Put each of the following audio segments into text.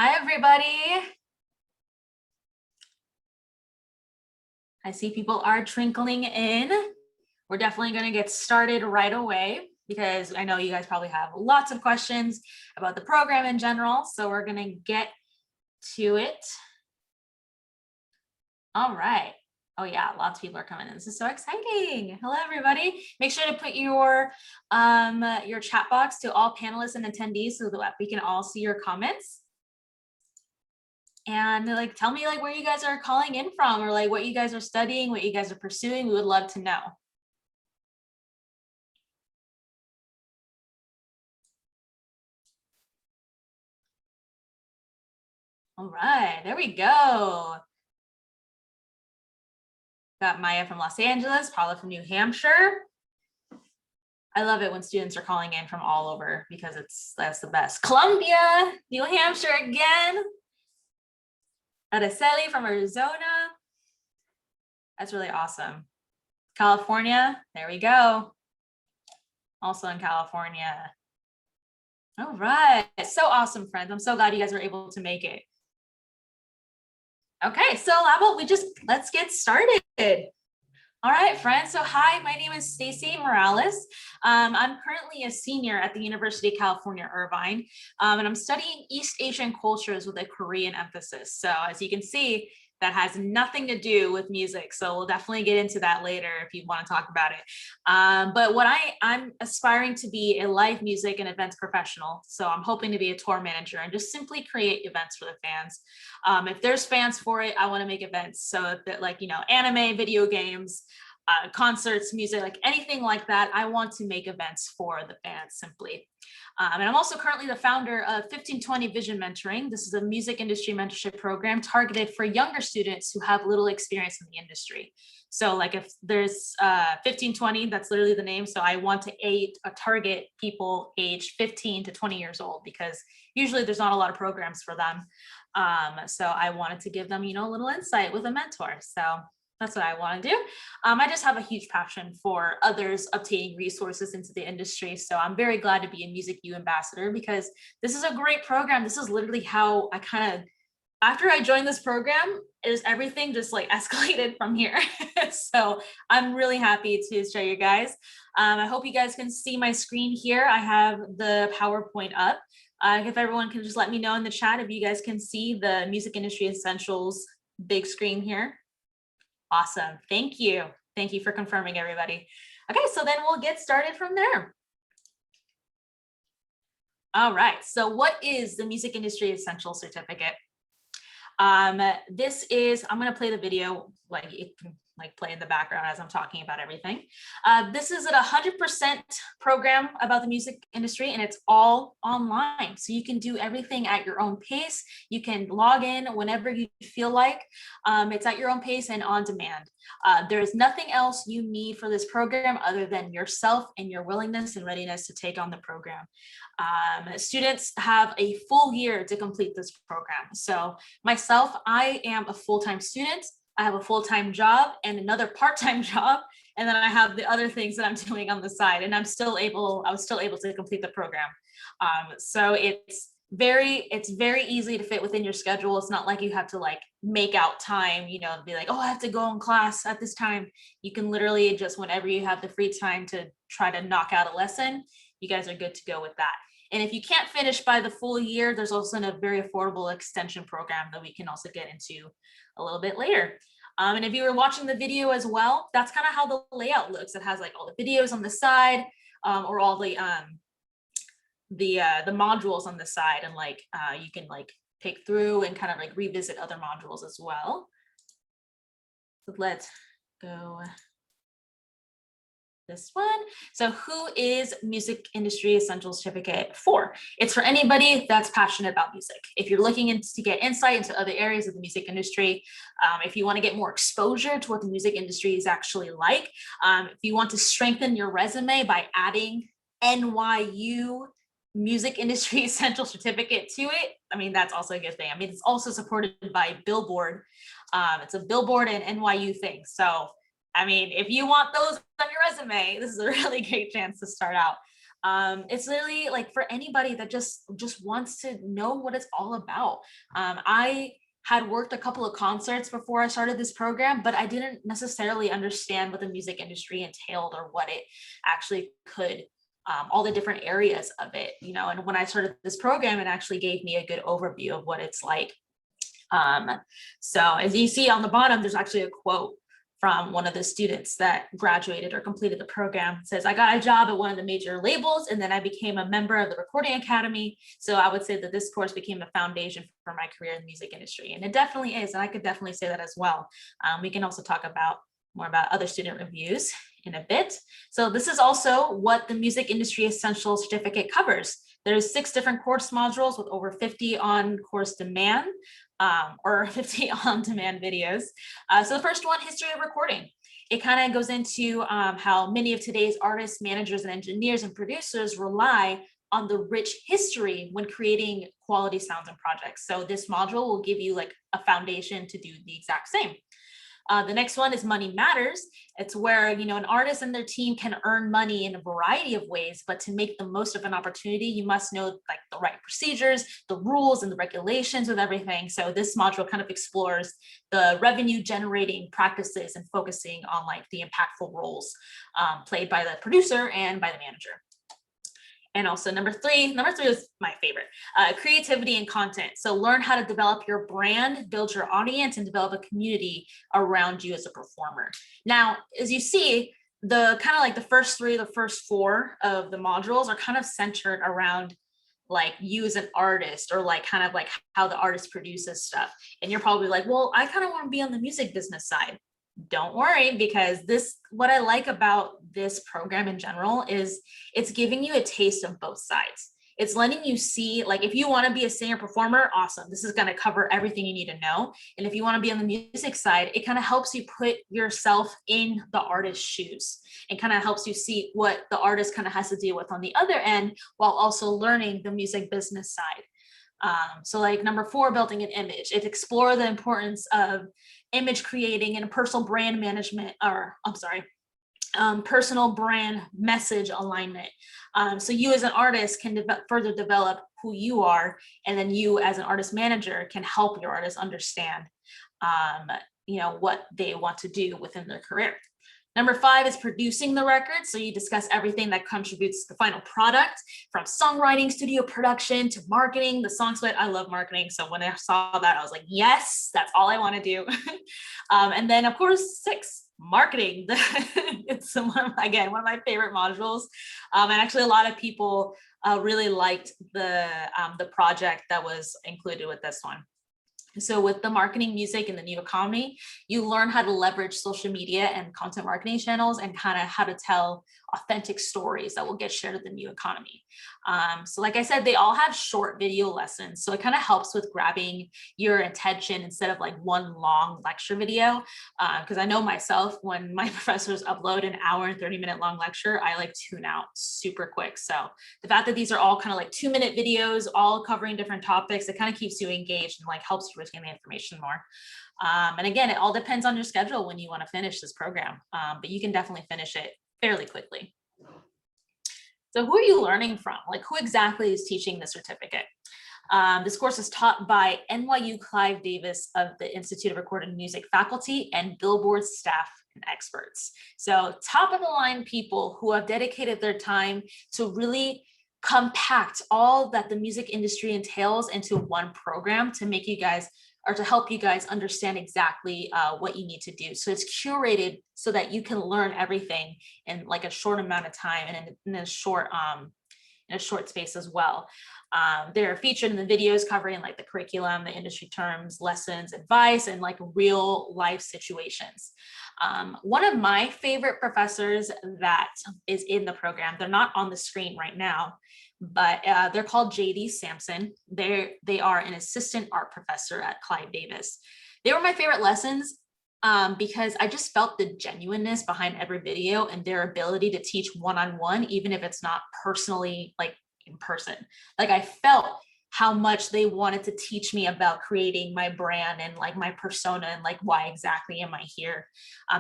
Hi, everybody. I see people are trickling in. We're definitely going to get started right away because I know you guys probably have lots of questions about the program in general. So we're going to get to it. All right. Oh yeah, lots of people are coming in. This is so exciting. Hello, everybody. Make sure to put your chat box to all panelists and attendees so that we can all see your comments. And like, tell me like where you guys are calling in from, or like what you guys are studying, what you guys are pursuing. We would love to know. All right, there we go. Got Maya from Los Angeles, Paula from New Hampshire. I love it when students are calling in from all over because that's the best. Columbia, New Hampshire again. Araceli from Arizona. That's really awesome. California, there we go. Also in California. All right, so awesome, friends. I'm so glad you guys were able to make it. Okay, so how about let's get started. All right, friends. So hi, my name is Stacey Morales. I'm currently a senior at the University of California, Irvine, and I'm studying East Asian cultures with a Korean emphasis. So as you can see, that has nothing to do with music. So we'll definitely get into that later if you want to talk about it. But what I'm aspiring to be a live music and events professional. So I'm hoping to be a tour manager and just simply create events for the fans. If there's fans for it, I want to make events. So that, like, anime, video games, concerts, music, like anything like that, I want to make events for the fans simply. And I'm also currently the founder of 1520 Vision Mentoring. This is a music industry mentorship program targeted for younger students who have little experience in the industry. So like if there's 1520, that's literally the name. So I want to target people aged 15 to 20 years old because usually there's not a lot of programs for them. So I wanted to give them, a little insight with a mentor. So that's what I want to do. I just have a huge passion for others obtaining resources into the industry. So I'm very glad to be a Music U ambassador because this is a great program. This is literally how I after I joined this program, everything just like escalated from here. So I'm really happy to show you guys. I hope you guys can see my screen here. I have the PowerPoint up. If everyone can just let me know in the chat if you guys can see the Music Industry Essentials big screen here. Awesome. Thank you. Thank you for confirming, everybody. Okay, so then we'll get started from there. All right, so what is the Music Industry Essentials Certificate? This is, I'm going to play the video, like it can play in the background as I'm talking about everything. This is a 100% program about the music industry, and it's all online. So you can do everything at your own pace. You can log in whenever you feel like. It's at your own pace and on demand. There is nothing else you need for this program other than yourself and your willingness and readiness to take on the program. Students have a full year to complete this program. So myself, I am a full-time student. I have a full-time job and another part-time job, and then I have the other things that I'm doing on the side, and I was still able to complete the program. So it's very easy to fit within your schedule. It's not like you have to make out time, be like, oh, I have to go in class at this time. You can literally just, whenever you have the free time to try to knock out a lesson, you guys are good to go with that. And if you can't finish by the full year, there's also a very affordable extension program that we can also get into a little bit later. And if you were watching the video as well, that's kind of how the layout looks. It has all the videos on the side, or all the modules on the side, and you can pick through and kind of revisit other modules as well. So let's go this one. So who is Music Industry Essentials Certificate for? It's for anybody that's passionate about music. If you're looking to get insight into other areas of the music industry, if you want to get more exposure to what the music industry is actually like, if you want to strengthen your resume by adding NYU Music Industry Essential Certificate to it, that's also a good thing. It's also supported by Billboard. It's a Billboard and NYU thing. So if you want those on your resume, this is a really great chance to start out. It's literally like for anybody that just wants to know what it's all about. I had worked a couple of concerts before I started this program, but I didn't necessarily understand what the music industry entailed or what it actually could, all the different areas of it, and when I started this program, it actually gave me a good overview of what it's like. So as you see on the bottom, there's actually a quote from one of the students that graduated or completed the program. It says, "I got a job at one of the major labels, and then I became a member of the Recording Academy." So I would say that this course became a foundation for my career in the music industry. And it definitely is. And I could definitely say that as well. We can also talk about more about other student reviews in a bit. So this is also what the Music Industry Essential Certificate covers. There's 6 different course modules with over 50 on course demand, or 50 on-demand videos. So the first one, history of recording. It kind of goes into how many of today's artists, managers, and engineers and producers rely on the rich history when creating quality sounds and projects. So this module will give you like a foundation to do the exact same. The next one is Money Matters. It's where, an artist and their team can earn money in a variety of ways, but to make the most of an opportunity, you must know like the right procedures, the rules and the regulations with everything. So this module kind of explores the revenue generating practices and focusing on like the impactful roles played by the producer and by the manager. And also number three is my favorite, creativity and content. So learn how to develop your brand, build your audience, and develop a community around you as a performer. Now, as you see, the kind of like the first 4 of the modules are kind of centered around like you as an artist, or like kind of like how the artist produces stuff. And you're probably like, well, I kind of want to be on the music business side. Don't worry, because what I like about this program in general is it's giving you a taste of both sides. It's letting you see, like, if you want to be a singer performer, awesome. This is going to cover everything you need to know. And if you want to be on the music side, it kind of helps you put yourself in the artist's shoes and kind of helps you see what the artist kind of has to deal with on the other end, while also learning the music business side. So like number 4, building an image. It explores the importance of image creating and personal brand management, or personal brand message alignment. So you as an artist can further develop who you are, and then you as an artist manager can help your artist understand, what they want to do within their career. Number 5 is producing the record. So you discuss everything that contributes to the final product, from songwriting, studio production, to marketing, the song split. I love marketing. So when I saw that, I was like, yes, that's all I want to do. And then of course, 6, marketing. It's one of my favorite modules. And actually a lot of people really liked the project that was included with this one. So with the marketing music in the new economy, you learn how to leverage social media and content marketing channels, and kind of how to tell authentic stories that will get shared with the new economy. So like I said, they all have short video lessons. So it kind of helps with grabbing your attention instead of like one long lecture video. Because I know myself, when my professors upload an hour and 30-minute long lecture, I like tune out super quick. So the fact that these are all kind of like 2-minute videos, all covering different topics, it kind of keeps you engaged and like helps you retain the information more. And again, it all depends on your schedule when you want to finish this program, but you can definitely finish it fairly quickly. So who are you learning from? Like, who exactly is teaching the certificate? This course is taught by NYU Clive Davis of the Institute of Recorded Music faculty and Billboard staff and experts. So top of the line people who have dedicated their time to really compact all that the music industry entails into one program to make you guys, or to help you guys understand exactly what you need to do. So it's curated so that you can learn everything in like a short amount of time, and in a short space as well. They're featured in the videos covering like the curriculum, the industry terms, lessons, advice, and like real life situations. One of my favorite professors that is in the program, they're not on the screen right now, but they're called JD Sampson. They are an assistant art professor at Clive Davis. They were my favorite lessons because I just felt the genuineness behind every video and their ability to teach one-on-one, even if it's not personally like in person. Like I felt how much they wanted to teach me about creating my brand and like my persona and like why exactly am I here.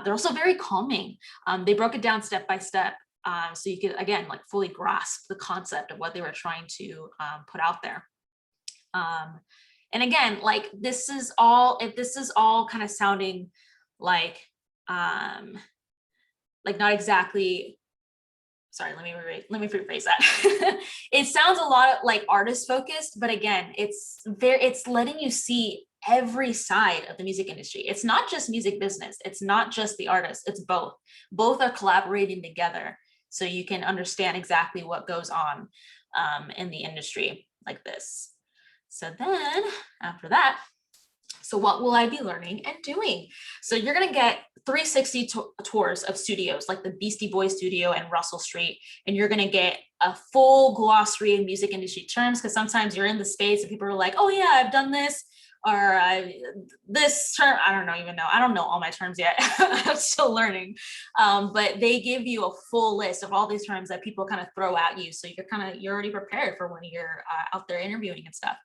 They're also very calming. They broke it down step by step. So you could, again, like fully grasp the concept of what they were trying to put out there. And again, like if this is all kind of sounding like not exactly, sorry, let me rephrase that. It sounds a lot like artist focused, but again, it's letting you see every side of the music industry. It's not just music business. It's not just the artist. It's both. Both are collaborating together, so you can understand exactly what goes on in the industry like this. So then after that, so what will I be learning and doing? So you're going to get 360 tours of studios like the Beastie Boys studio and Russell Street. And you're going to get a full glossary of music industry terms, because sometimes you're in the space and people are like, oh yeah, I've done this, or this term, I don't know all my terms yet. I'm still learning. But they give you a full list of all these terms that people kind of throw at you. So you're already prepared for when you're out there interviewing and stuff.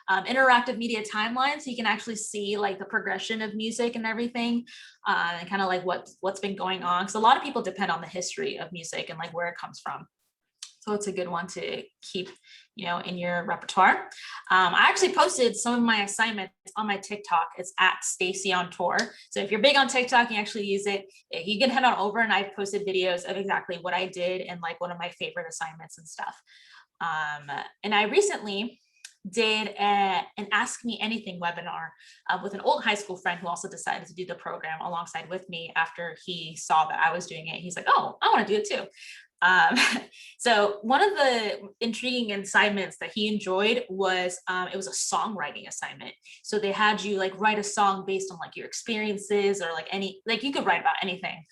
Interactive media timeline, so you can actually see like the progression of music and everything, and kind of like what's been going on. Because a lot of people depend on the history of music and like where it comes from. So it's a good one to keep, in your repertoire. I actually posted some of my assignments on my TikTok. It's at Stacey on Tour. So if you're big on TikTok, you actually use it. You can head on over, and I've posted videos of exactly what I did and like one of my favorite assignments and stuff. And I recently did an Ask Me Anything webinar with an old high school friend who also decided to do the program alongside with me after he saw that I was doing it. He's like, oh, I want to do it too. So one of the intriguing assignments that he enjoyed was it was a songwriting assignment. So they had you like write a song based on like your experiences, or like you could write about anything.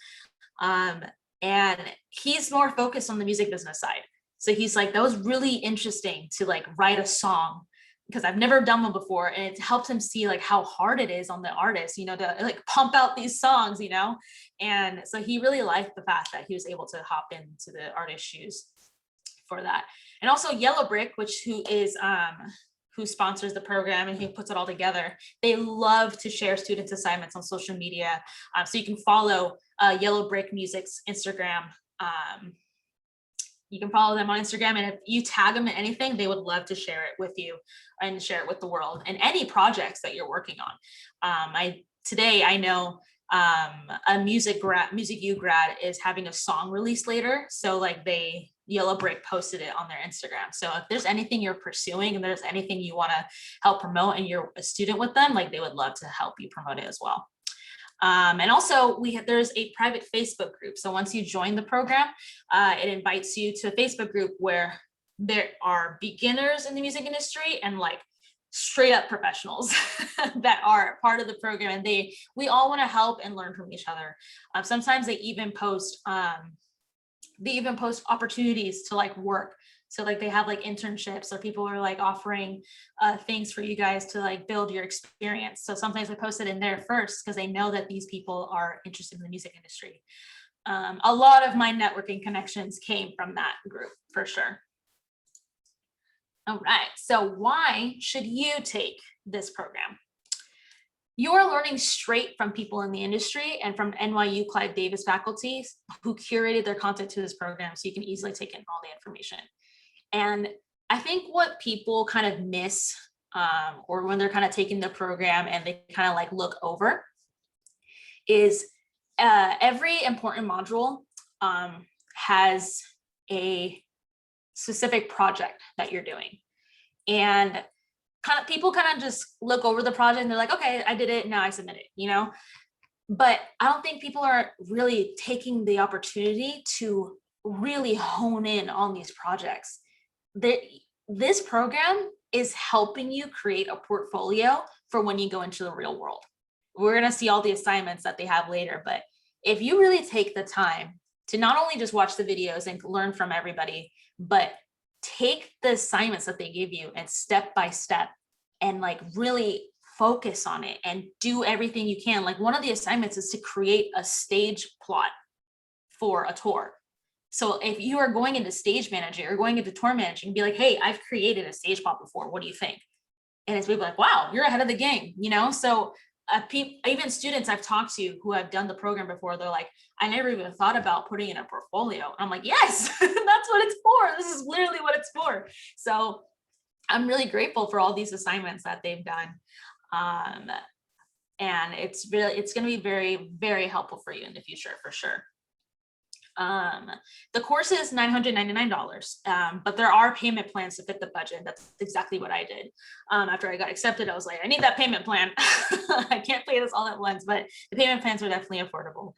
And he's more focused on the music business side. So he's like, that was really interesting to like write a song, because I've never done one before, and it helps him see like how hard it is on the artist, to like pump out these songs, and so he really liked the fact that he was able to hop into the artist's shoes for that. And also Yellowbrick, who sponsors the program and who puts it all together, they love to share students' assignments on social media. So you can follow Yellowbrick.Music's Instagram. You can follow them on Instagram, and if you tag them in anything, they would love to share it with you and share it with the world, and any projects that you're working on. Today I know a Music U grad is having a song release later. So like Yellowbrick posted it on their Instagram. So if there's anything you're pursuing and there's anything you want to help promote and you're a student with them, like they would love to help you promote it as well. And also there's a private Facebook group. So once you join the program, it invites you to a Facebook group where there are beginners in the music industry and like straight up professionals that are part of the program. And we all want to help and learn from each other. Sometimes they even post opportunities to like work. So like they have like internships, or people are like offering things for you guys to like build your experience. So sometimes I post it in there first because they know that these people are interested in the music industry. A lot of my networking connections came from that group for sure. All right, so why should you take this program? You're learning straight from people in the industry and from NYU Clive Davis faculty who curated their content to this program, so you can easily take in all the information. And I think what people kind of miss, or when they're kind of taking the program and they kind of like look over, is every important module has a specific project that you're doing. And people kind of just look over the project and they're like, okay, I did it, now I submit it, But I don't think people are really taking the opportunity to really hone in on these projects. This program is helping you create a portfolio for when you go into the real world. We're going to see all the assignments that they have later, but if you really take the time to not only just watch the videos and learn from everybody, but take the assignments that they give you and step by step and like really focus on it and do everything you can. Like one of the assignments is to create a stage plot for a tour. So if you are going into stage managing or going into tour managing, be like, hey, I've created a stage plot before. What do you think? And it's people like, wow, you're ahead of the game, So even students I've talked to who have done the program before, they're like, I never even thought about putting in a portfolio. And I'm like, yes, that's what it's for. This is literally what it's for. So I'm really grateful for all these assignments that they've done. And it's going to be very, very helpful for you in the future for sure. The course is $999, but there are payment plans to fit the budget. That's exactly what I did. After I got accepted, I was like, I need that payment plan. I can't pay this all at once, but the payment plans are definitely affordable.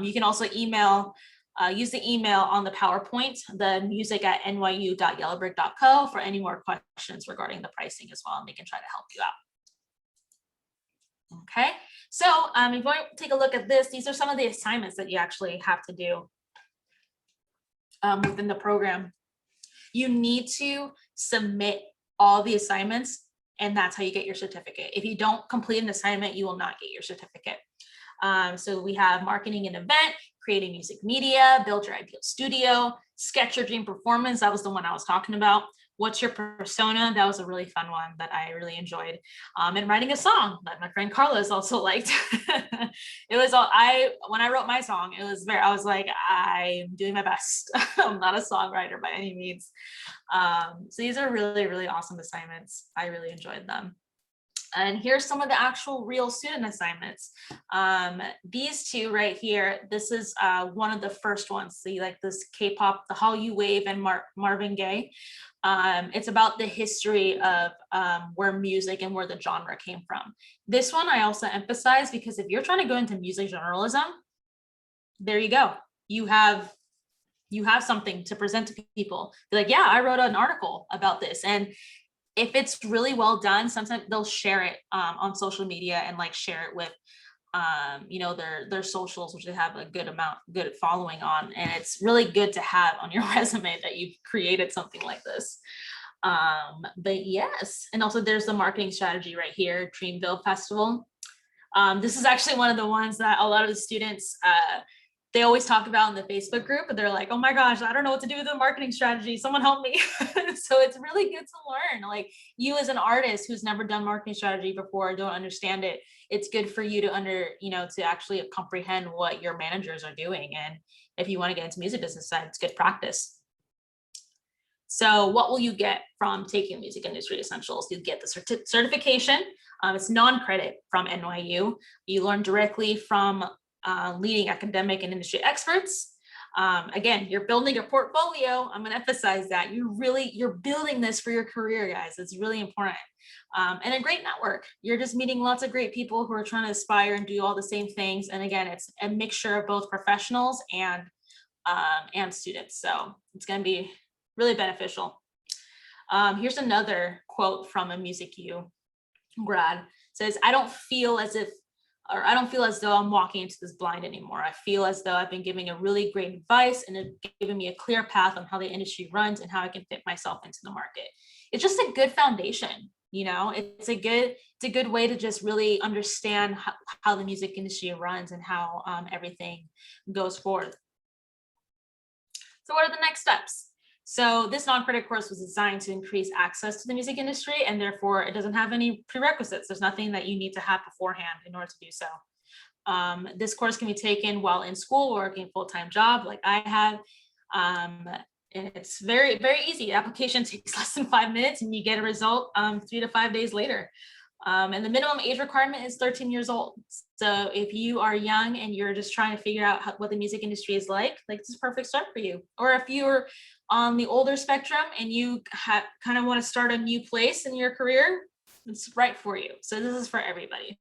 You can also use the email on the PowerPoint, the music@nyu.yellowbrick.co for any more questions regarding the pricing as well, and they can try to help you out. Okay, so if you want to take a look at this, these are some of the assignments that you actually have to do within the program. You need to submit all the assignments, and that's how you get your certificate. If you don't complete an assignment, you will not get your certificate. So we have marketing an event, creating music media, build your ideal studio, sketch your dream performance. That was the one I was talking about. What's your persona? That was a really fun one that I really enjoyed. And writing a song that my friend Carlos also liked. It was all, when I wrote my song, it was I was like, I'm doing my best. I'm not a songwriter by any means. So these are really, really awesome assignments. I really enjoyed them. And here's some of the actual real student assignments. These two right here, this is one of the first ones. See, like this K-pop, the Hallyu Wave and Marvin Gaye. It's about the history of where music and where the genre came from. This one I also emphasize because if you're trying to go into music journalism, there you go. You have something to present to people. Be like, yeah, I wrote an article about this. And if it's really well done, sometimes they'll share it on social media and like share it with their socials, which they have a good following on. And it's really good to have on your resume that you've created something like this. But yes, and also there's the marketing strategy right here, Dreamville Festival. This is actually one of the ones that a lot of the students they always talk about in the Facebook group, and they're like, oh my gosh, I don't know what to do with the marketing strategy. Someone help me. So it's really good to learn. Like you as an artist who's never done marketing strategy before, don't understand it. It's good for you to to actually comprehend what your managers are doing. And if you want to get into music business side, it's good practice. So what will you get from taking Music Industry Essentials? You get the certification. It's non-credit from NYU. You learn directly from leading academic and industry experts. Again, you're building a portfolio. I'm going to emphasize that you're building this for your career, guys. It's really important. And a great network. You're just meeting lots of great people who are trying to aspire and do all the same things. And again, it's a mixture of both professionals and students. So it's going to be really beneficial. Here's another quote from a Music U grad. It says, I don't feel as though I'm walking into this blind anymore. I feel as though I've been giving a really great advice and it's given me a clear path on how the industry runs and how I can fit myself into the market. It's just a good foundation. It's a good way to just really understand how the music industry runs and how everything goes forth. So what are the next steps? So this non-credit course was designed to increase access to the music industry, and therefore it doesn't have any prerequisites. There's nothing that you need to have beforehand in order to do so. This course can be taken while in school, working a full-time job like I have. And it's very, very easy. The application takes less than 5 minutes and you get a result 3 to 5 days later. And the minimum age requirement is 13 years old. So if you are young and you're just trying to figure out what the music industry is like this is a perfect start for you. Or if you're on the older spectrum and you kind of want to start a new place in your career, it's right for you. So this is for everybody.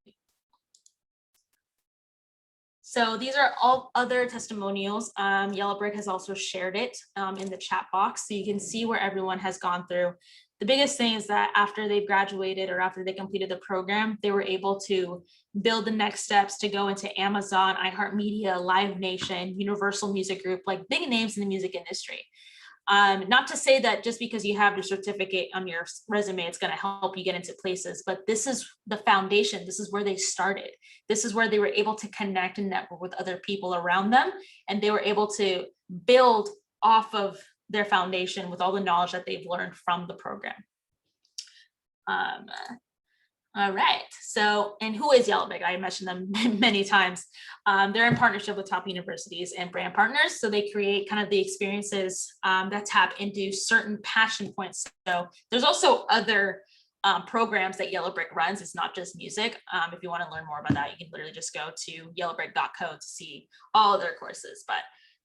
So these are all other testimonials. Yellowbrick has also shared it in the chat box, so you can see where everyone has gone through. The biggest thing is that after they've graduated or after they completed the program, they were able to build the next steps to go into Amazon, iHeartMedia, Live Nation, Universal Music Group, like big names in the music industry. Not to say that just because you have your certificate on your resume, it's going to help you get into places, but this is the foundation. This is where they started. This is where they were able to connect and network with other people around them. And they were able to build off of their foundation with all the knowledge that they've learned from the program. All right. So, and who is Yellowbrick? I mentioned them many times. They're in partnership with top universities and brand partners. So they create kind of the experiences that tap into certain passion points. So there's also other programs that Yellowbrick runs. It's not just music. If you want to learn more about that, you can literally just go to Yellowbrick.co to see all of their courses. But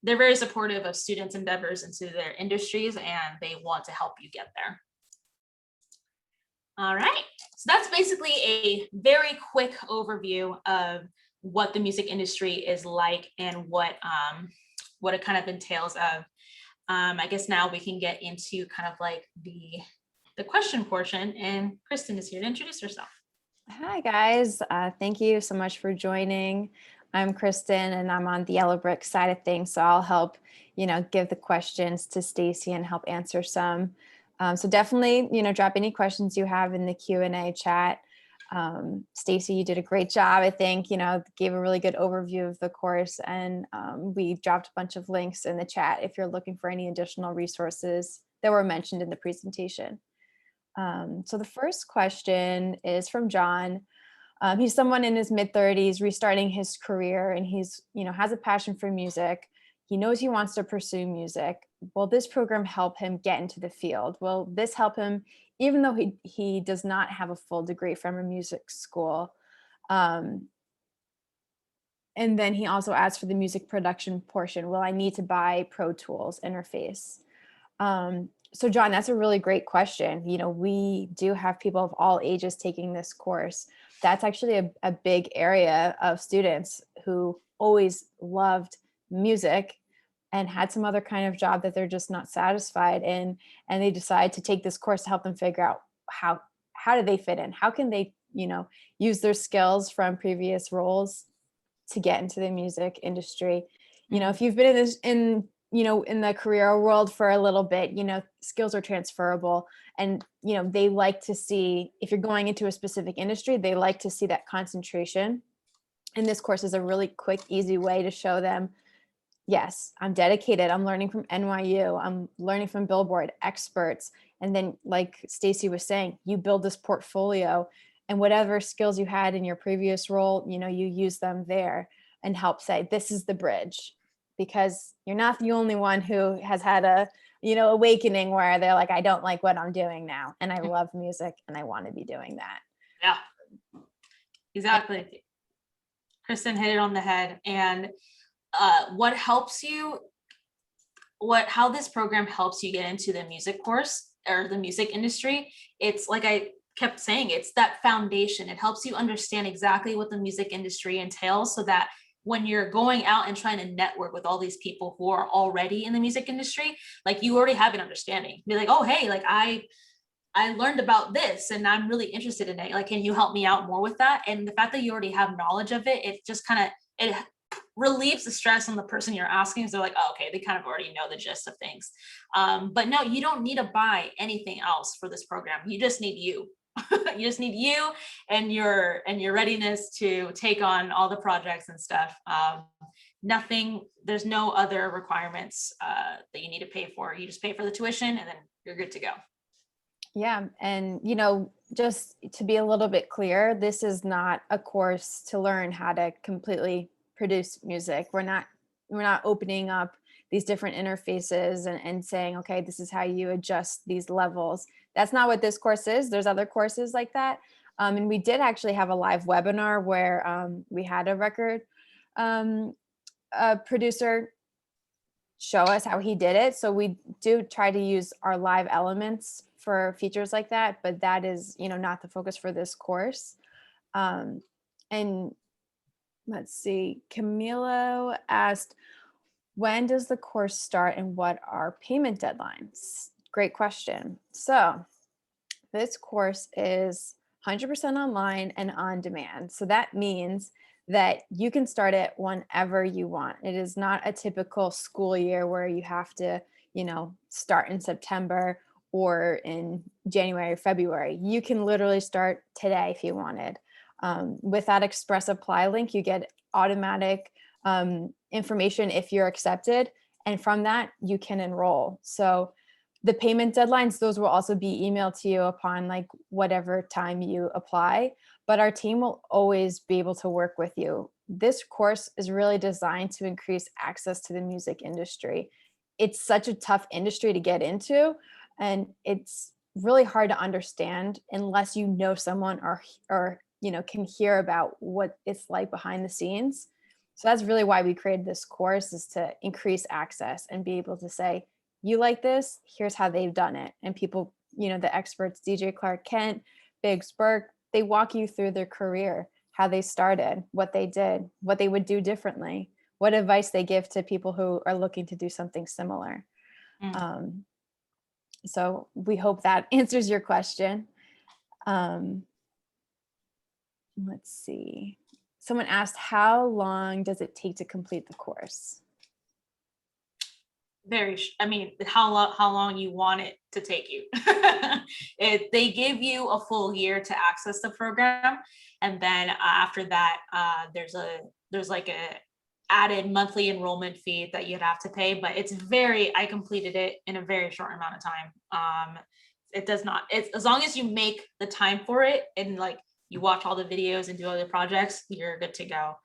they're very supportive of students' endeavors into their industries, and they want to help you get there. All right, so that's basically a very quick overview of what the music industry is like and what it kind of entails of. I guess now we can get into kind of like the question portion, and Kristen is here to introduce herself. Hi guys, thank you so much for joining. I'm Kristen and I'm on the Yellowbrick side of things, so I'll help, give the questions to Stacey and help answer some. So definitely, drop any questions you have in the Q&A chat. Stacey, you did a great job, I think, gave a really good overview of the course, and we dropped a bunch of links in the chat if you're looking for any additional resources that were mentioned in the presentation. So the first question is from John. He's someone in his mid-30s restarting his career, and he's, has a passion for music. He knows he wants to pursue music. Will this program help him get into the field? Will this help him, even though he does not have a full degree from a music school? And then he also asks for the music production portion. Will I need to buy Pro Tools interface? So John, that's a really great question. We do have people of all ages taking this course. That's actually a big area of students who always loved music and had some other kind of job that they're just not satisfied in. And they decide to take this course to help them figure out how do they fit in? How can they, use their skills from previous roles to get into the music industry? If you've been in the career world for a little bit, skills are transferable, and, they like to see, if you're going into a specific industry, they like to see that concentration. And this course is a really quick, easy way to show them, yes, I'm dedicated. I'm learning from NYU. I'm learning from Billboard experts. And then, like Stacey was saying, you build this portfolio, and whatever skills you had in your previous role, you use them there and help say, this is the bridge. Because you're not the only one who has had a, awakening where they're like, I don't like what I'm doing now, and I love music and I want to be doing that. Yeah, exactly. Kristen hit it on the head. And how this program helps you get into the music course or the music industry, it's like I kept saying, it's that foundation. It helps you understand exactly what the music industry entails, so that when you're going out and trying to network with all these people who are already in the music industry, like you already have an understanding. Be like, oh, hey, like I learned about this and I'm really interested in it. Like, can you help me out more with that? And the fact that you already have knowledge of it, it just kind of, it relieves the stress on the person you're asking. So they're like, oh, okay, they kind of already know the gist of things. But no, you don't need to buy anything else for this program. You just need you. You just need you and your readiness to take on all the projects and stuff. There's no other requirements that you need to pay for. You just pay for the tuition and then you're good to go. Yeah. And, just to be a little bit clear, this is not a course to learn how to completely produce music. We're not opening up these different interfaces and saying, okay, this is how you adjust these levels. That's not what this course is. There's other courses like that. And we did actually have a live webinar where we had a record producer show us how he did it. So we do try to use our live elements for features like that, but that is, not the focus for this course. And let's see, Camilo asked, when does the course start and what are payment deadlines? Great question. So this course is 100% online and on demand. So that means that you can start it whenever you want. It is not a typical school year where you have to, start in September or in January or February. You can literally start today if you wanted. With that Express Apply link, you get automatic information if you're accepted. And from that, you can enroll. So The payment deadlines, those will also be emailed to you upon like whatever time you apply, but our team will always be able to work with you. This course is really designed to increase access to the music industry. It's such a tough industry to get into, and it's really hard to understand unless you know someone or can hear about what it's like behind the scenes. So that's really why we created this course, is to increase access and be able to say, you like this, here's how they've done it. And people, the experts, DJ Clark Kent, Biggs Burke, they walk you through their career, how they started, what they did, what they would do differently, what advice they give to people who are looking to do something similar. Mm. So we hope that answers your question. Let's see. Someone asked, how long does it take to complete the course? How long you want it to take you. They give you a full year to access the program, and then after that, there's like a added monthly enrollment fee that you'd have to pay. But I completed it in a very short amount of time. It does not. It's as long as you make the time for it and like you watch all the videos and do other projects, you're good to go.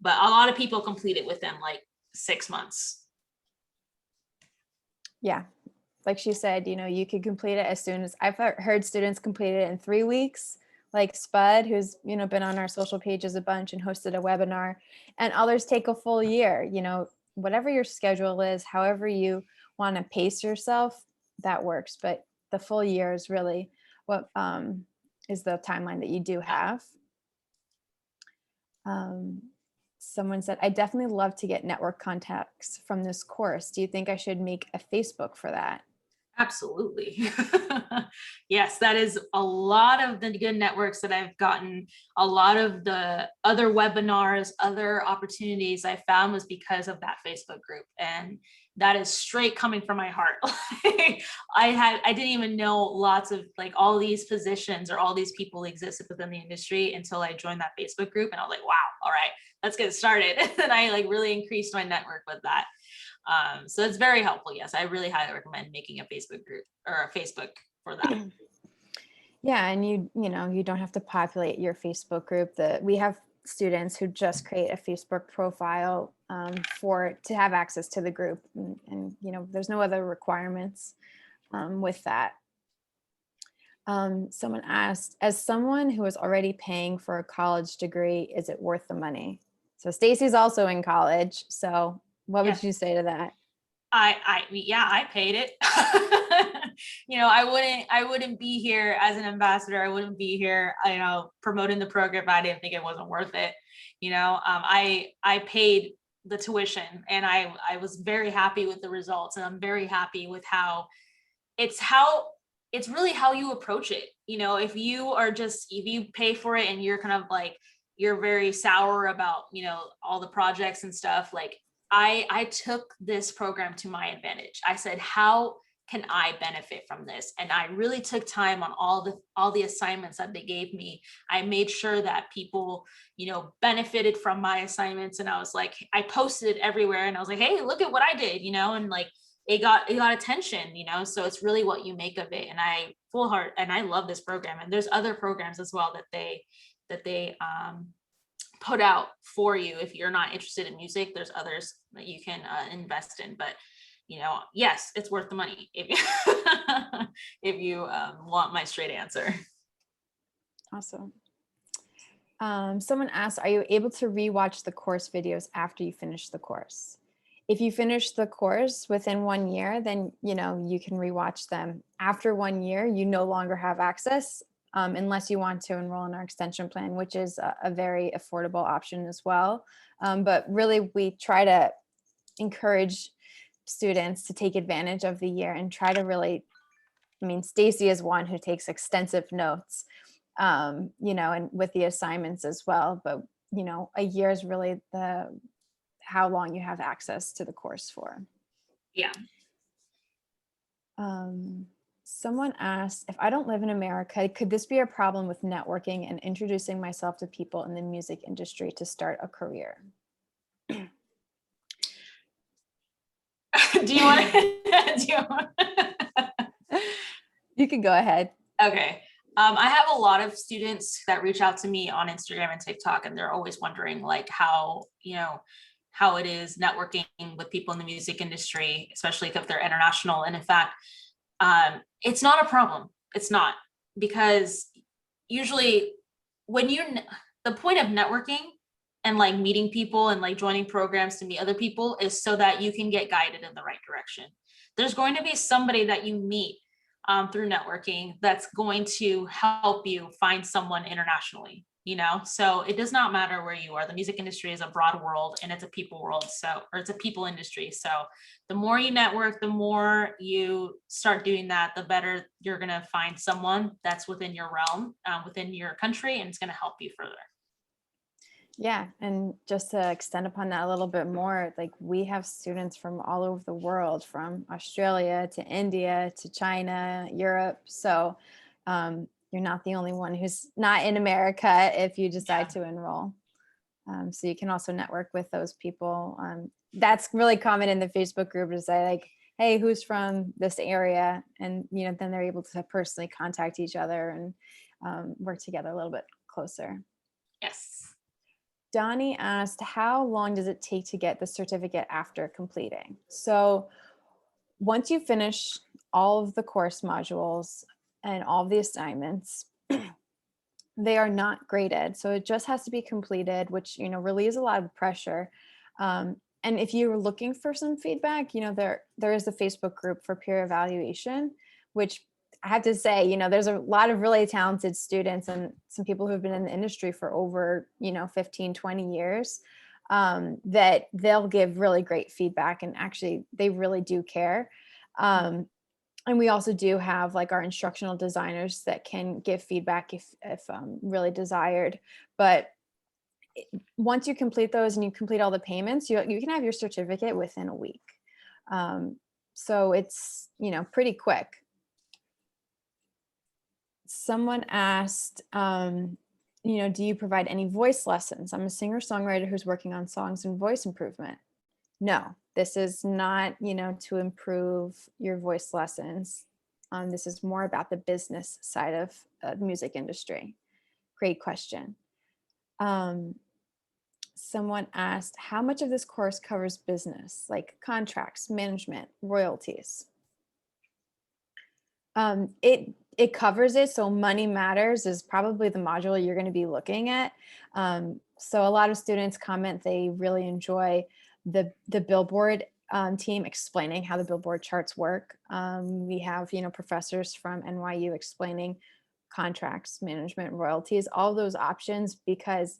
But a lot of people complete it within like 6 months. Yeah, like she said, you could complete it as soon as, I've heard students complete it in 3 weeks, like Spud, who's, been on our social pages a bunch and hosted a webinar, and others take a full year. Whatever your schedule is, however you want to pace yourself, that works. But the full year is really what is the timeline that you do have. Someone said, I definitely love to get network contacts from this course. Do you think I should make a Facebook for that? Absolutely. Yes, that is a lot of the good networks that I've gotten. A lot of the other webinars, other opportunities I found was because of that Facebook group. And that is straight coming from my heart. I didn't even know lots of like all these positions or all these people existed within the industry until I joined that Facebook group. And I was like, wow, all right, let's get started. And I like really increased my network with that. So it's very helpful. Yes, I really highly recommend making a Facebook group or a Facebook for that. Yeah, and you don't have to populate your Facebook group. We have students who just create a Facebook profile to have access to the group, and there's no other requirements with that. Someone asked, as someone who is already paying for a college degree, is it worth the money? So Stacey's also in college. So what would you say to that? I paid it. I wouldn't be here as an ambassador. I wouldn't be here, promoting the program if I didn't think it wasn't worth it. I paid the tuition, and I was very happy with the results, and I'm very happy with how it's really how you approach it. If you pay for it and you're kind of like, you're very sour about, all the projects and stuff, like I took this program to my advantage. I said, how can I benefit from this? And I really took time on all the assignments that they gave me. I made sure that people, benefited from my assignments. And I was like, I posted it everywhere, and I was like, hey, look at what I did, and like it got attention, so it's really what you make of it. And I love this program. And there's other programs as well that they put out for you. If you're not interested in music, there's others that you can invest in. But yes, it's worth the money if you if you want my straight answer. Awesome. Someone asked, are you able to rewatch the course videos after you finish the course? If you finish the course within 1 year, then you can rewatch them. After 1 year, you no longer have access, unless you want to enroll in our extension plan, which is a very affordable option as well. But really, we try to encourage students to take advantage of the year and try to really, Stacey is one who takes extensive notes, and with the assignments as well. But, a year is really how long you have access to the course for. Yeah. Someone asked, if I don't live in America, could this be a problem with networking and introducing myself to people in the music industry to start a career? Do you want You can go ahead. Okay. I have a lot of students that reach out to me on Instagram and TikTok, and they're always wondering like how it is networking with people in the music industry, especially if they're international. And in fact, it's not a problem. It's not, because usually when the point of networking and like meeting people and like joining programs to meet other people is so that you can get guided in the right direction. There's going to be somebody that you meet through networking that's going to help you find someone internationally, so it does not matter where you are. The music industry is a broad world, and it's a people world, or it's a people industry. So the more you network, the more you start doing that, the better you're going to find someone that's within your realm, within your country, and it's going to help you further. Yeah, and just to extend upon that a little bit more, like we have students from all over the world, from Australia to India to China, Europe. So you're not the only one who's not in America if you decide to enroll. So you can also network with those people. That's really common in the Facebook group, to say like, hey, who's from this area? And then they're able to personally contact each other and work together a little bit closer. Yes. Donnie asked, how long does it take to get the certificate after completing? So once you finish all of the course modules and all of the assignments, they are not graded. So it just has to be completed, which, relieves a lot of pressure. And if you're looking for some feedback, there is a Facebook group for peer evaluation, which I have to say, there's a lot of really talented students and some people who have been in the industry for over, 15, 20 years, that they'll give really great feedback, and actually they really do care. And we also do have like our instructional designers that can give feedback if really desired. But once you complete those and you complete all the payments, you can have your certificate within a week. So it's, pretty quick. Someone asked, do you provide any voice lessons? I'm a singer-songwriter who's working on songs and voice improvement. No, this is not, to improve your voice lessons. This is more about the business side of the music industry. Great question. Someone asked, how much of this course covers business, like contracts, management, royalties? It covers it. So Money Matters is probably the module you're going to be looking at. So a lot of students comment they really enjoy the Billboard team explaining how the Billboard charts work. We have, professors from NYU explaining contracts, management, royalties, all those options, because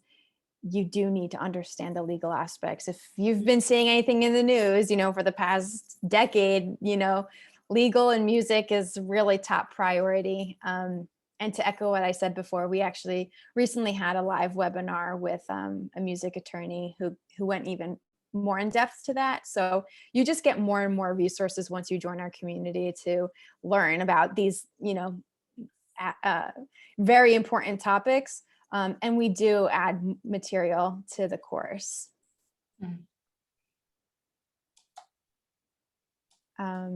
you do need to understand the legal aspects. If you've been seeing anything in the news, for the past decade, legal and music is really top priority. And to echo what I said before, we actually recently had a live webinar with a music attorney who went even more in depth to that. So you just get more and more resources once you join our community to learn about these, very important topics. And we do add material to the course.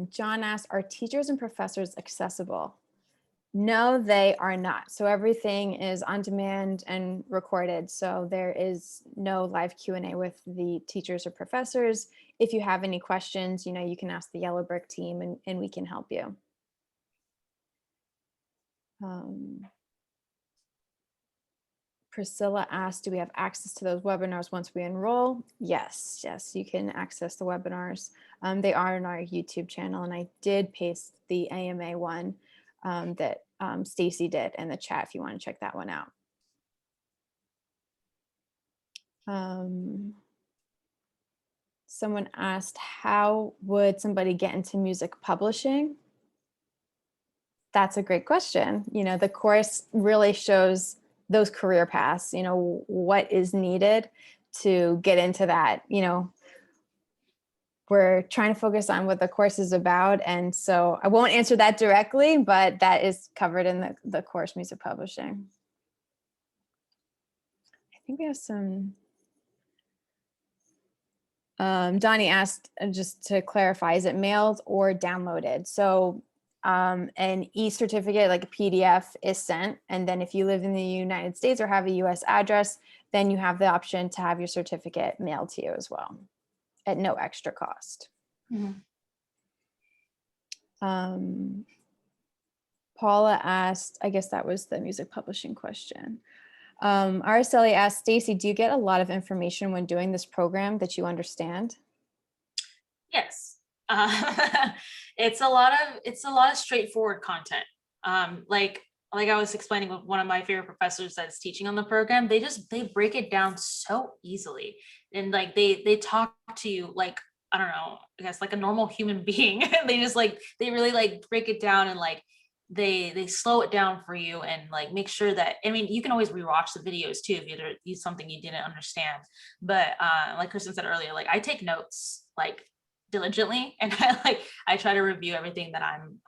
John asked, are teachers and professors accessible? No, they are not. So everything is on demand and recorded. So there is no live Q&A with the teachers or professors. If you have any questions, you can ask the Yellowbrick team and we can help you. Priscilla asked, do we have access to those webinars once we enroll? Yes, you can access the webinars. They are on our YouTube channel, and I did paste the AMA one that Stacey did in the chat if you want to check that one out. Someone asked, how would somebody get into music publishing? That's a great question. The course really shows those career paths, what is needed to get into that. We're trying to focus on what the course is about. And so I won't answer that directly, but that is covered in the course Music Publishing. I think we have some Donnie asked, just to clarify, is it mailed or downloaded? So an e-certificate, like a PDF, is sent. And then if you live in the United States or have a US address, then you have the option to have your certificate mailed to you as well at no extra cost. Mhm. Paula asked, I guess that was the music publishing question. Araceli asked, Stacey, do you get a lot of information when doing this program that you understand? Yes. Uh, it's a lot of straightforward content. Like I was explaining with one of my favorite professors that's teaching on the program, they break it down so easily. And like they talk to you like, I don't know, I guess like a normal human being. They just like they really like break it down and like they slow it down for you and like make sure that, I mean, you can always rewatch the videos too if there's something you didn't understand. But like Kristen said earlier, like I take notes like diligently, and I try to review everything that I'm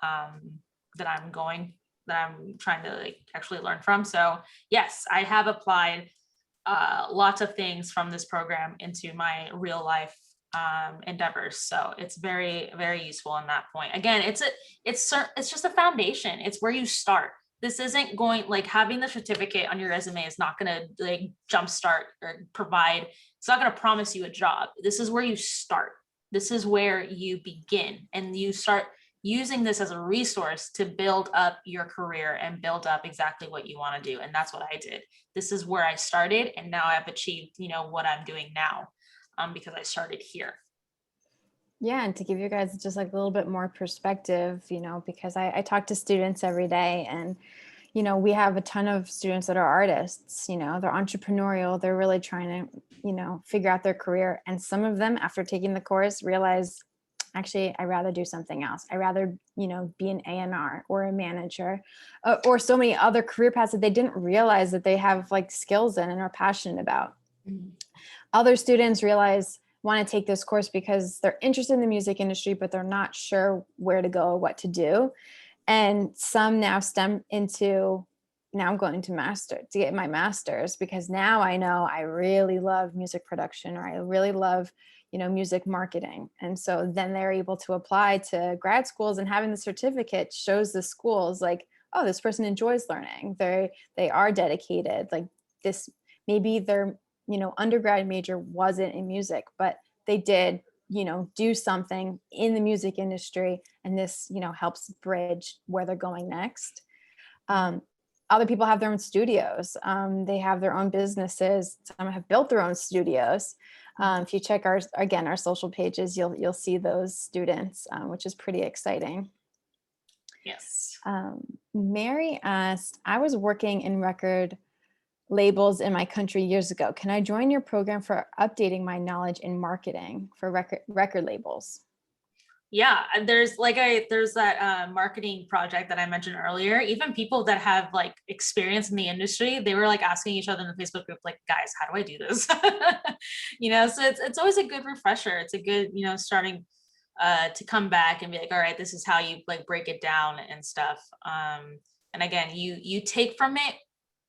trying to like actually learn from. So yes, I have applied lots of things from this program into my real life endeavors. So it's very, very useful in that point. Again, it's just a foundation. It's where you start. This isn't going, like, having the certificate on your resume is not going to like jumpstart or provide, it's not going to promise you a job. This is where you start. This is where you begin, and you start using this as a resource to build up your career and build up exactly what you want to do. And that's what I did. This is where I started, and now I've achieved, what I'm doing now, because I started here. Yeah, and to give you guys just like a little bit more perspective, because I talk to students every day, and we have a ton of students that are artists, they're entrepreneurial, they're really trying to, figure out their career. And some of them, after taking the course, realize, actually, I'd rather do something else. I'd rather, be an A&R or a manager, or so many other career paths that they didn't realize that they have like skills in and are passionate about. Mhm. Other students want to take this course because they're interested in the music industry, but they're not sure where to go or what to do. And some now stem into, now I'm going to get my master's, because now I know I really love music production, or I really love, music marketing. And so then they're able to apply to grad schools, and having the certificate shows the schools like, oh, this person enjoys learning. They are dedicated. Like this, maybe their, undergrad major wasn't in music, but they did, do something in the music industry, and this helps bridge where they're going next. Other people have their own studios, they have their own businesses, some have built their own studios. If you check our social pages, you'll see those students, which is pretty exciting. Yes. Mary asked, I was working in record labels in my country years ago. Can I join your program for updating my knowledge in marketing for record labels? Yeah, and there's that marketing project that I mentioned earlier. Even people that have like experience in the industry, they were like asking each other in the Facebook group, like, guys, how do I do this? So it's always a good refresher. It's a good, starting to come back and be like, all right, this is how you like break it down and stuff. And again, you take from it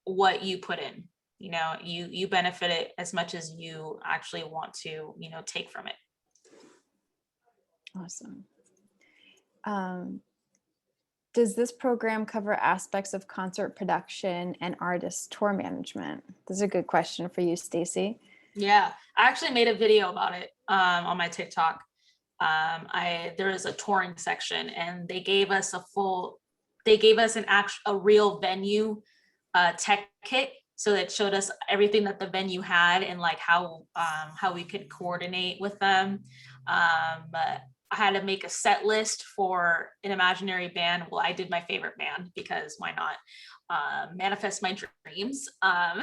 what you put in. You benefit it as much as you actually want to, take from it. Awesome. Does this program cover aspects of concert production and artist tour management? This is a good question for you, Stacey. Yeah, I actually made a video about it on my TikTok. There is a touring section, and they gave us a real venue tech kit. So it showed us everything that the venue had, and like how we could coordinate with them. I had to make a set list for an imaginary band. Well, I did my favorite band, because why not? Manifest my dreams.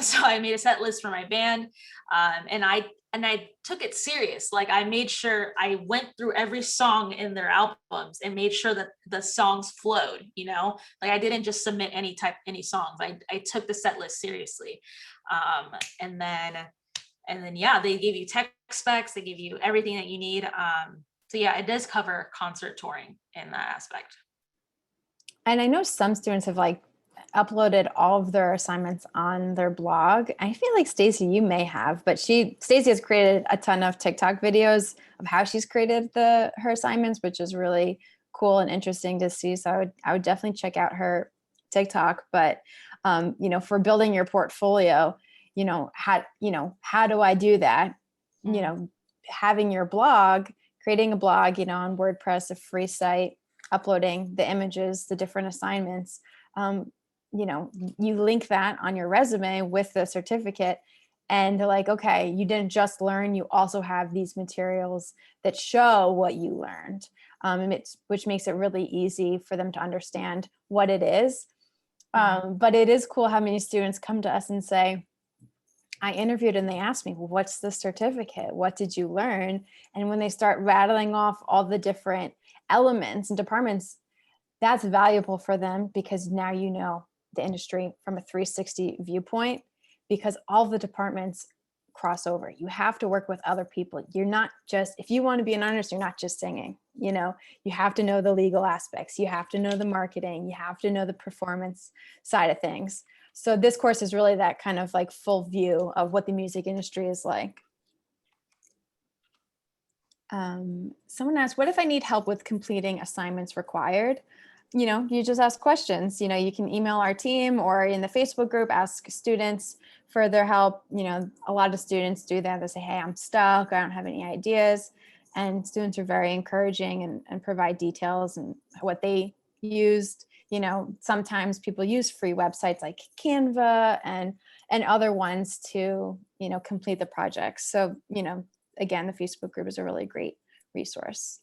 So I made a set list for my band, and I took it serious. Like I made sure I went through every song in their albums and made sure that the songs flowed. Like I didn't just submit any songs. I took the set list seriously, and then yeah, they give you tech specs. They give you everything that you need. So yeah, it does cover concert touring in that aspect. And I know some students have like uploaded all of their assignments on their blog. I feel like Stacey, you may have, but Stacey has created a ton of TikTok videos of how she's created her assignments, which is really cool and interesting to see. So I would definitely check out her TikTok. But for building your portfolio, how do I do that? Having your blog, creating a blog, on WordPress, a free site, uploading the images, the different assignments. You link that on your resume with the certificate, and they're like, okay, you didn't just learn, you also have these materials that show what you learned, which makes it really easy for them to understand what it is. But it is cool how many students come to us and say, I interviewed and they asked me, well, what's the certificate? What did you learn? And when they start rattling off all the different elements and departments, that's valuable for them, because now you know the industry from a 360 viewpoint, because all the departments cross over. You have to work with other people. You're not just, if you want to be an artist, you're not just singing, you have to know the legal aspects. You have to know the marketing. You have to know the performance side of things. So this course is really that kind of like full view of what the music industry is like. Someone asked, what if I need help with completing assignments required? You just ask questions. You can email our team, or in the Facebook group, ask students for their help. A lot of students do that. They say, hey, I'm stuck, I don't have any ideas. And students are very encouraging and provide details and what they used. Sometimes people use free websites like Canva and other ones to, complete the projects. So, again, the Facebook group is a really great resource.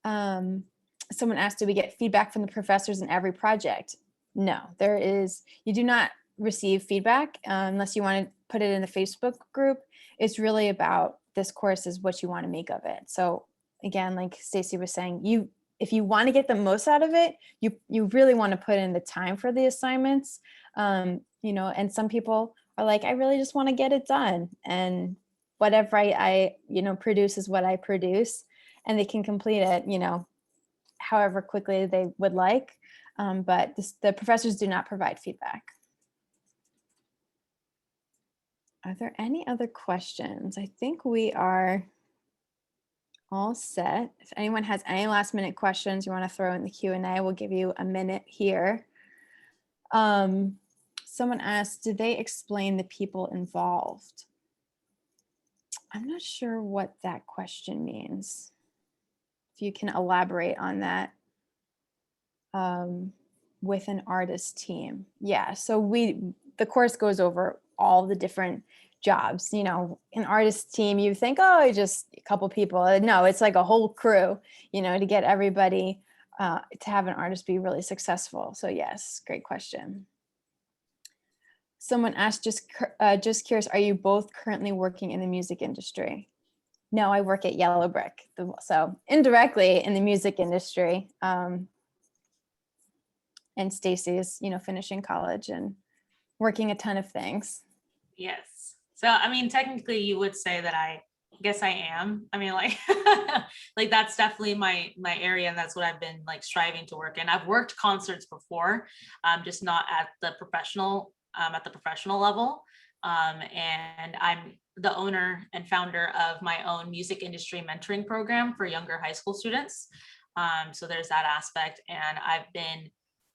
Someone asked, do we get feedback from the professors in every project? No, you do not receive feedback unless you want to put it in the Facebook group. It's really about, this course is what you want to make of it. So again, like Stacey was saying, if you want to get the most out of it, you really want to put in the time for the assignments. And some people are like, I really just want to get it done. And whatever I produce is what I produce, and they can complete it, however quickly they would like. But the professors do not provide feedback. Are there any other questions? I think we are all set. If anyone has any last minute questions you want to throw in the Q&A, we'll give you a minute here. Someone asked, did they explain the people involved? I'm not sure what that question means. If you can elaborate on that. With an artist team. Yeah, so the course goes over all the different jobs. An artist team, you think, oh, just a couple people. No, it's like a whole crew, to get everybody to have an artist be really successful. So yes, great question. Someone asked, just curious, are you both currently working in the music industry? No, I work at Yellowbrick, so indirectly in the music industry. And Stacey is, finishing college and working a ton of things. Yes. So, technically you would say that I guess I am. Like that's definitely my area, and that's what I've been like striving to work in. I've worked concerts before, just not at the professional level. And I'm the owner and founder of my own music industry mentoring program for younger high school students. So there's that aspect, and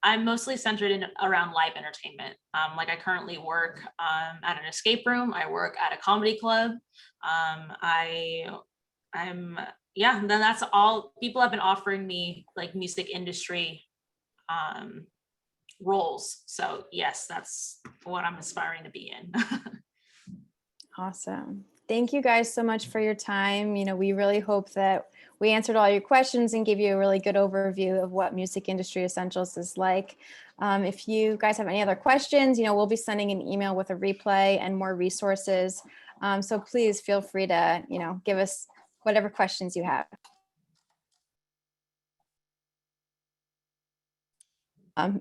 I'm mostly centered around live entertainment. Like I currently work at an escape room. I work at a comedy club. Then that's all. People have been offering me like music industry roles. So yes, that's what I'm aspiring to be in. Awesome. Thank you guys so much for your time. We really hope that we answered all your questions and gave you a really good overview of what Music Industry Essentials is like. If you guys have any other questions, we'll be sending an email with a replay and more resources. So please feel free to, give us whatever questions you have.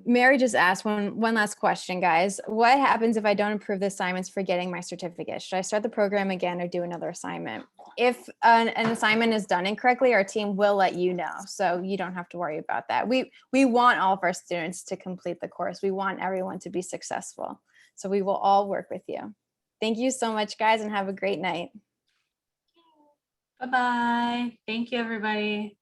Mary just asked one last question, guys. What happens if I don't approve the assignments for getting my certificate? Should I start the program again or do another assignment? If an assignment is done incorrectly, our team will let you know. So you don't have to worry about that. We want all of our students to complete the course. We want everyone to be successful. So we will all work with you. Thank you so much, guys, and have a great night. Bye-bye. Thank you, everybody.